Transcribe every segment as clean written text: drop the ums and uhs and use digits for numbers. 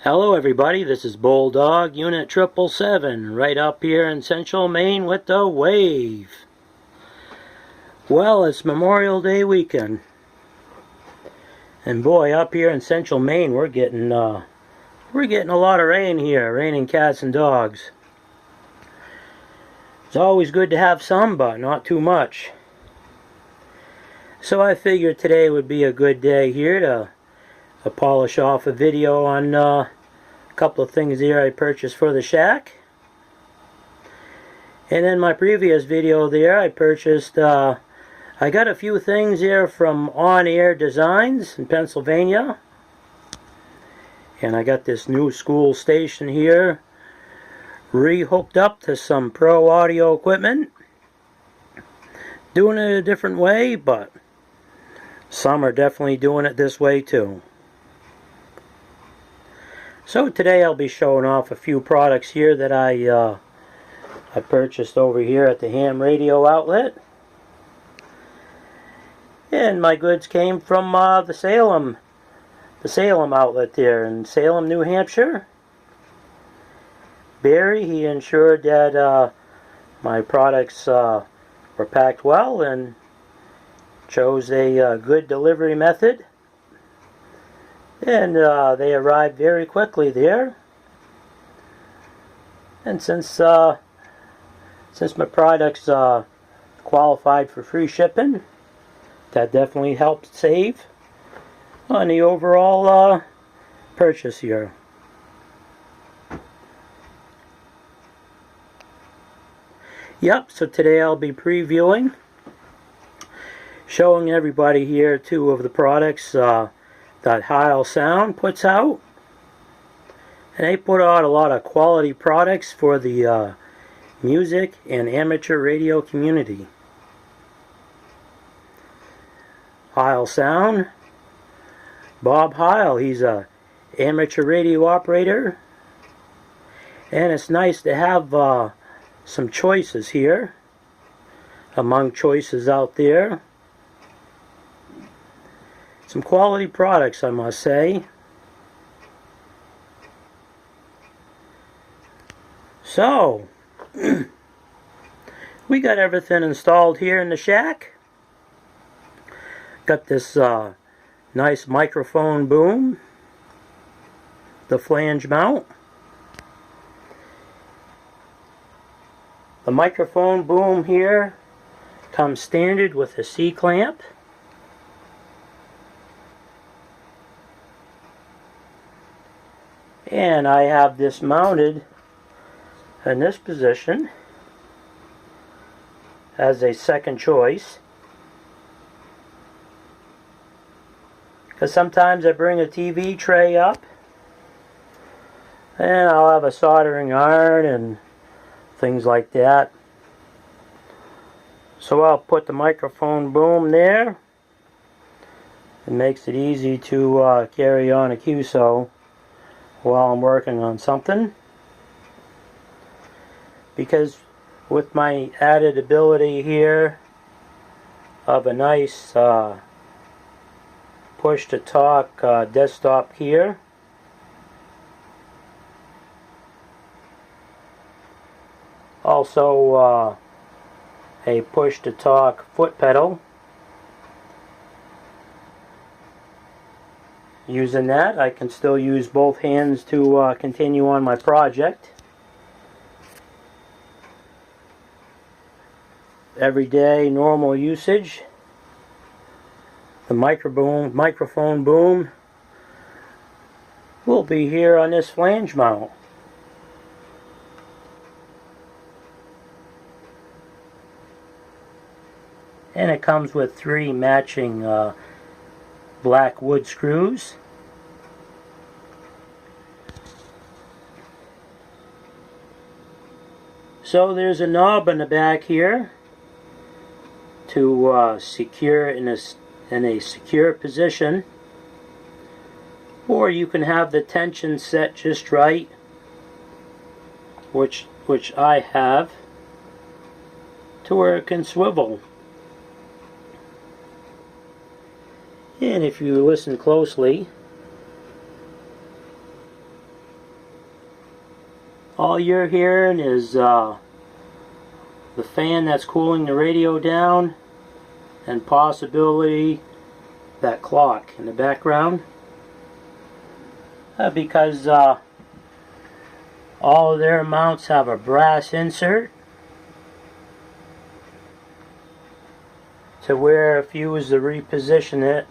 Hello everybody, this is Bulldog Unit 777 right up here in Central Maine with the wave. Well, it's Memorial Day weekend. And boy, up here in Central Maine we're getting a lot of rain here, raining cats and dogs. It's always good to have some, but not too much. So I figured today would be a good day here to polish off a video on a couple of things here I purchased for the shack. And in my previous video there I purchased, I got a few things here from On Air Designs in Pennsylvania. And I got this new school station here re-hooked up to some pro audio equipment. Doing it a different way, but some are definitely doing it this way too. So today I'll be showing off a few products here that I purchased over here at the ham radio outlet. And my goods came from the Salem outlet there in Salem, New Hampshire. Barry, he ensured that my products were packed well and chose a good delivery method. And they arrived very quickly there. And since my products qualified for free shipping, that definitely helped save on the overall purchase here. Yep, so today I'll be previewing, showing everybody here two of the products that Heil Sound puts out. And they put out a lot of quality products for the music and amateur radio community. Heil Sound, Bob Heil, he's a amateur radio operator. And it's nice to have some choices here among choices out there. Some quality products, I must say. So, we got everything installed here in the shack. Got this nice microphone boom, the Flange Mount. The microphone boom here comes standard with a C-clamp. And I have this mounted in this position as a second choice, because sometimes I bring a TV tray up and I'll have a soldering iron and things like that. So I'll put the microphone boom there. It makes it easy to carry on a QSO while I'm working on something, because with my added ability here of a nice push to talk desktop here, also a push to talk foot pedal. Using that, I can still use both hands to continue on my project. Everyday normal usage. The microphone boom will be here on this flange mount. And it comes with 3 matching black wood screws. So there's a knob in the back here to secure in a secure position, or you can have the tension set just right, which I have, to where it can swivel. And if you listen closely, All you're hearing is the fan that's cooling the radio down, and possibly that clock in the background. Because all of their mounts have a brass insert, to where if you was to reposition it,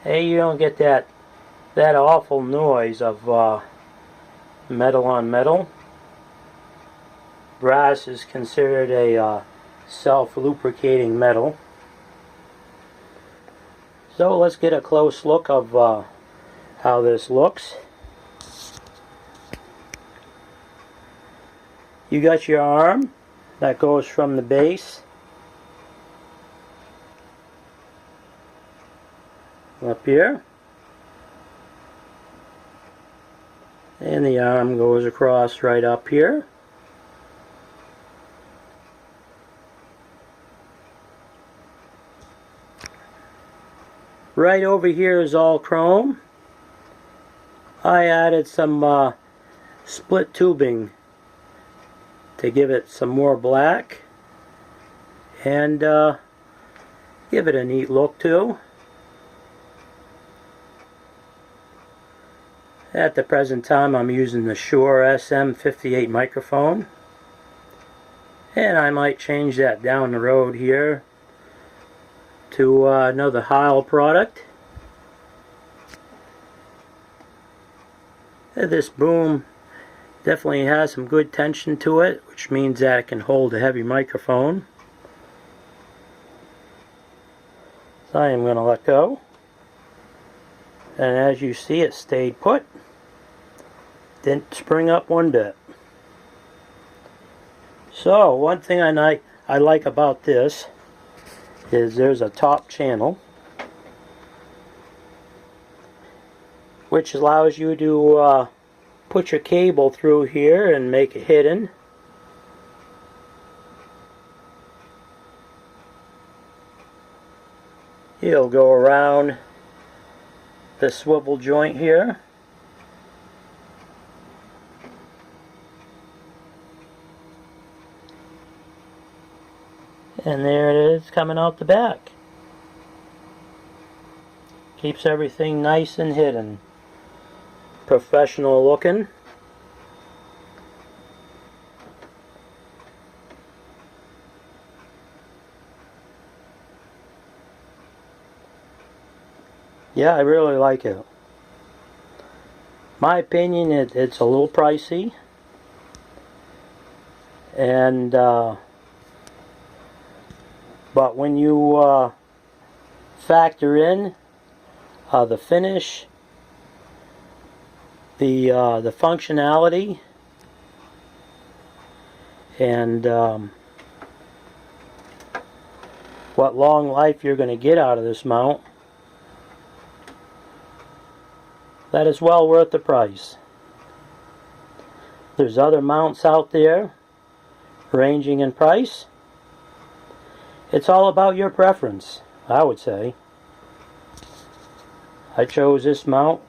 hey, you don't get that awful noise of metal on metal. Brass is considered a self-lubricating metal. So let's get a close look of how this looks. You got your arm that goes from the base up here, and the arm goes across right up here. Right over here is all chrome. I added some split tubing to give it some more black and give it a neat look too. At the present time I'm using the Shure SM58 microphone, and I might change that down the road here to another Heil product. This boom definitely has some good tension to it, which means that it can hold a heavy microphone. So I am going to let go, and as you see, it stayed put. Didn't spring up one bit. So one thing I like about this is there's a top channel which allows you to put your cable through here and make it hidden. It'll go around the swivel joint here. And there it is coming out the back. Keeps everything nice and hidden. Professional looking. Yeah, I really like it. My opinion, it's a little pricey. And but when you factor in the finish, the functionality, and what long life you're going to get out of this mount, that is well worth the price. There's other mounts out there ranging in price. It's all about your preference, I would say. I chose this mount.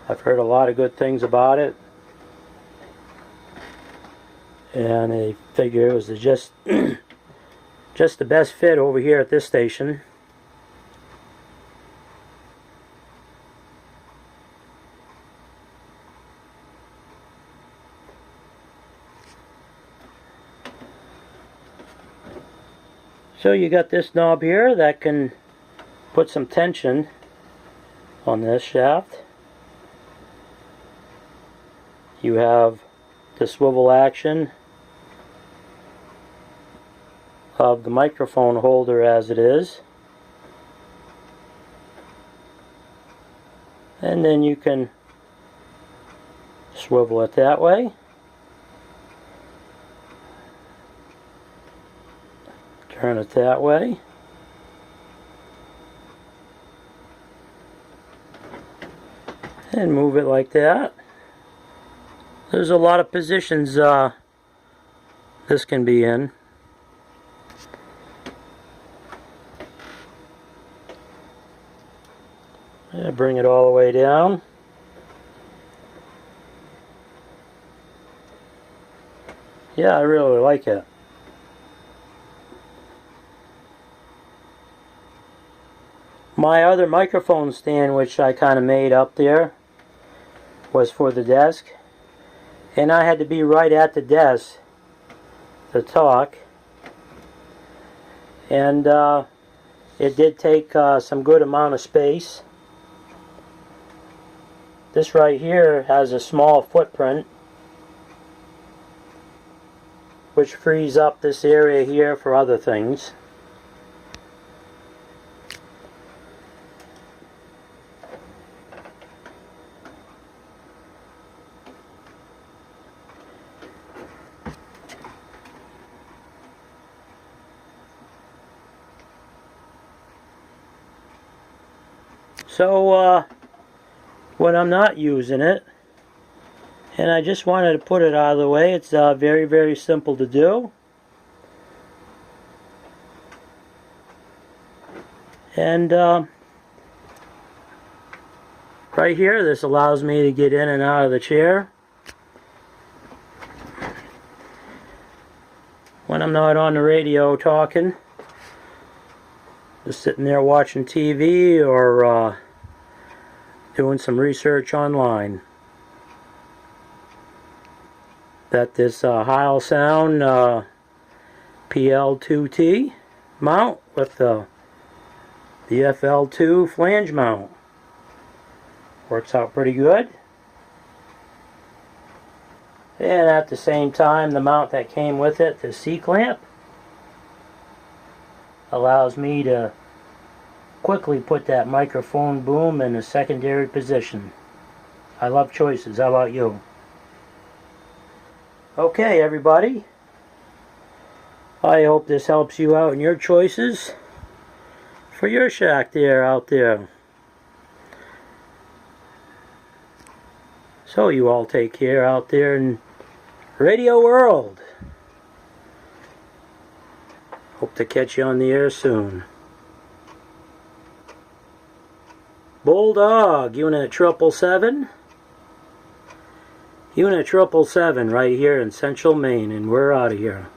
I've heard a lot of good things about it, and I figure it was just just the best fit over here at this station. So you got this knob here that can put some tension on this shaft. You have the swivel action of the microphone holder as it is. And then you can swivel it that way. Turn it that way. And move it like that. There's a lot of positions this can be in. Bring it all the way down. Yeah, I really like it. My other microphone stand, which I kind of made up there, was for the desk. And I had to be right at the desk to talk. And it did take some good amount of space. This right here has a small footprint, which frees up this area here for other things. So when I'm not using it, and I just wanted to put it out of the way, it's very, very simple to do. And right here, this allows me to get in and out of the chair when I'm not on the radio talking, just sitting there watching TV or doing some research online. That this Heil sound PL-2 mount with the FL-2 flange mount works out pretty good. And at the same time, the mount that came with it, the C-clamp, allows me to quickly put that microphone boom in a secondary position. I love choices. How about you? Okay, everybody. I hope this helps you out in your choices for your shack there out there. So you all take care out there in Radio World. Hope to catch you on the air soon. Bulldog, Unit 777. Unit 777 right here in Central Maine, and we're out of here.